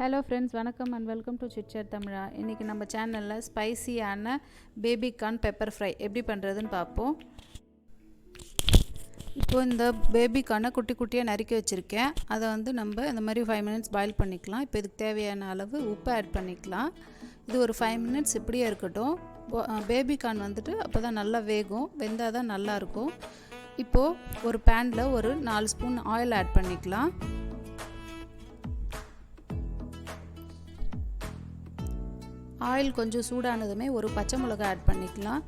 Hello friends, வணக்கம் and welcome to chit-chat தமிழா. இன்றைக்கி நம்ம சேனலில் ஸ்பைசியான பேபி கார்ன் பெப்பர் ஃப்ரை எப்படி பண்ணுறதுன்னு பார்ப்போம். இப்போது இந்த பேபி கார்னை குட்டி குட்டியாக நறுக்கி வச்சுருக்கேன். அதை நம்ம இந்த மாதிரி 5 மினிட்ஸ் பாயில் பண்ணிக்கலாம். இப்போ இதுக்கு தேவையான அளவு உப்பு ஆட் பண்ணிக்கலாம். இது ஒரு 5 மினிட்ஸ் இப்படியே இருக்கட்டும். பேபி கார்ன் அப்போ தான் நல்லா வேகும், வெந்தால் தான் நல்லாயிருக்கும். இப்போது ஒரு பேனில் ஒரு 4 ஸ்பூன் ஆயில் ஆட் பண்ணிக்கலாம். ஆயில் கொஞ்சம் சூடானதுமே ஒரு பச்சை மிளகாய் ஆட் பண்ணிக்கலாம்.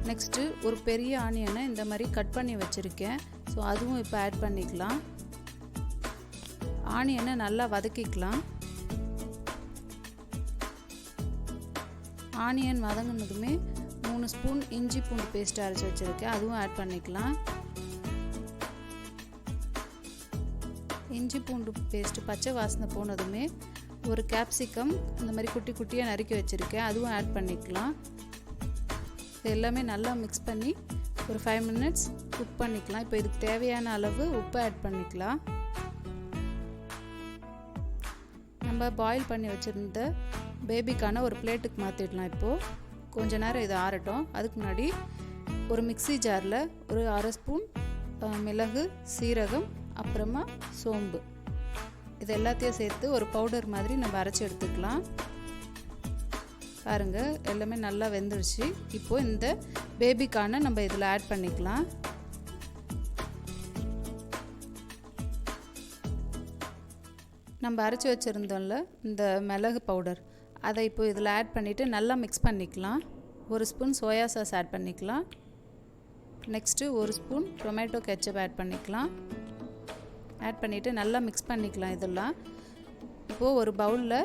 நெக்ஸ்ட்டு ஒரு பெரிய ஆனியனை இந்த மாதிரி கட் பண்ணி வச்சுருக்கேன். ஸோ அதுவும் இப்போ ஆட் பண்ணிக்கலாம். ஆனியனை நல்லா வதக்கிக்கலாம். ஆனியன் வதங்கினதுமே 3 ஸ்பூன் இஞ்சி பூண்டு பேஸ்ட் அரைச்சி வச்சுருக்கேன், அதுவும் ஆட் பண்ணிக்கலாம். இஞ்சி பூண்டு பேஸ்ட்டு பச்சை வாசனை போனதுமே ஒரு கேப்சிகம் இந்த மாதிரி குட்டி குட்டியாக நறுக்கி வச்சுருக்கேன், அதுவும் ஆட் பண்ணிக்கலாம். இது எல்லாமே நல்லா மிக்ஸ் பண்ணி ஒரு 5 மினிட்ஸ் குக் பண்ணிக்கலாம். இப்போ இதுக்கு தேவையான அளவு உப்பு ஆட் பண்ணிக்கலாம். நம்ம பாயில் பண்ணி வச்சுருந்த பேபிக்கான ஒரு பிளேட்டுக்கு மாற்றிடலாம். இப்போது கொஞ்ச நேரம் இது ஆறட்டும். அதுக்கு முன்னாடி ஒரு மிக்ஸி ஜாரில் ஒரு 1/2 ஸ்பூன் மிளகு, சீரகம், அப்புறமா சோம்பு, இது எல்லாத்தையும் சேர்த்து ஒரு பவுடர் மாதிரி நம்ம அரைச்சி எடுத்துக்கலாம். பாருங்கள், எல்லாமே நல்லா வெந்துடுச்சு. இப்போது இந்த பேபிக்கான நம்ம இதில் ஆட் பண்ணிக்கலாம். நம்ம அரைச்சி வச்சுருந்தோம்ல இந்த மிளகு பவுடர், அதை இப்போ இதில் ஆட் பண்ணிவிட்டு நல்லா மிக்ஸ் பண்ணிக்கலாம். 1 ஸ்பூன் சோயா சாஸ் ஆட் பண்ணிக்கலாம். Next 1 spoon tomato ketchup add பண்ணிக்கலாம். ஆட் பண்ணிவிட்டு நல்லா மிக்ஸ் பண்ணிக்கலாம். இதெல்லாம் இப்போது ஒரு பவுலில்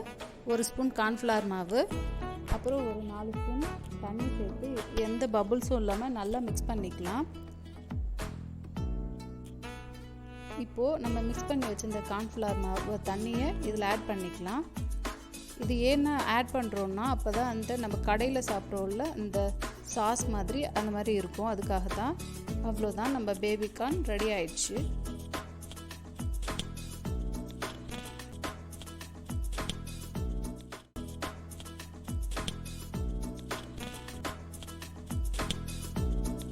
1 ஸ்பூன் கார்ன்ஃப்ளவர் மாவு, அப்புறம் ஒரு 4 ஸ்பூன் தண்ணி சேர்த்து எந்த பபுள்ஸும் இல்லாமல் நல்லா மிக்ஸ் பண்ணிக்கலாம். இப்போது நம்ம மிக்ஸ் பண்ணி வச்சுருந்த கார்ன்ஃப்ளவர் மாவு தண்ணியை இதில் ஆட் பண்ணிக்கலாம். இது ஏன்னா ஆட் பண்ணுறோன்னா அப்போ தான் நம்ம கடையில் சாப்பிட்றோம்ல இந்த சாஸ் மாதிரி அந்த மாதிரி இருக்கும், அதுக்காக தான். அவ்வளோதான், நம்ம பேபி கார்ன் ரெடி ஆயிடுச்சு.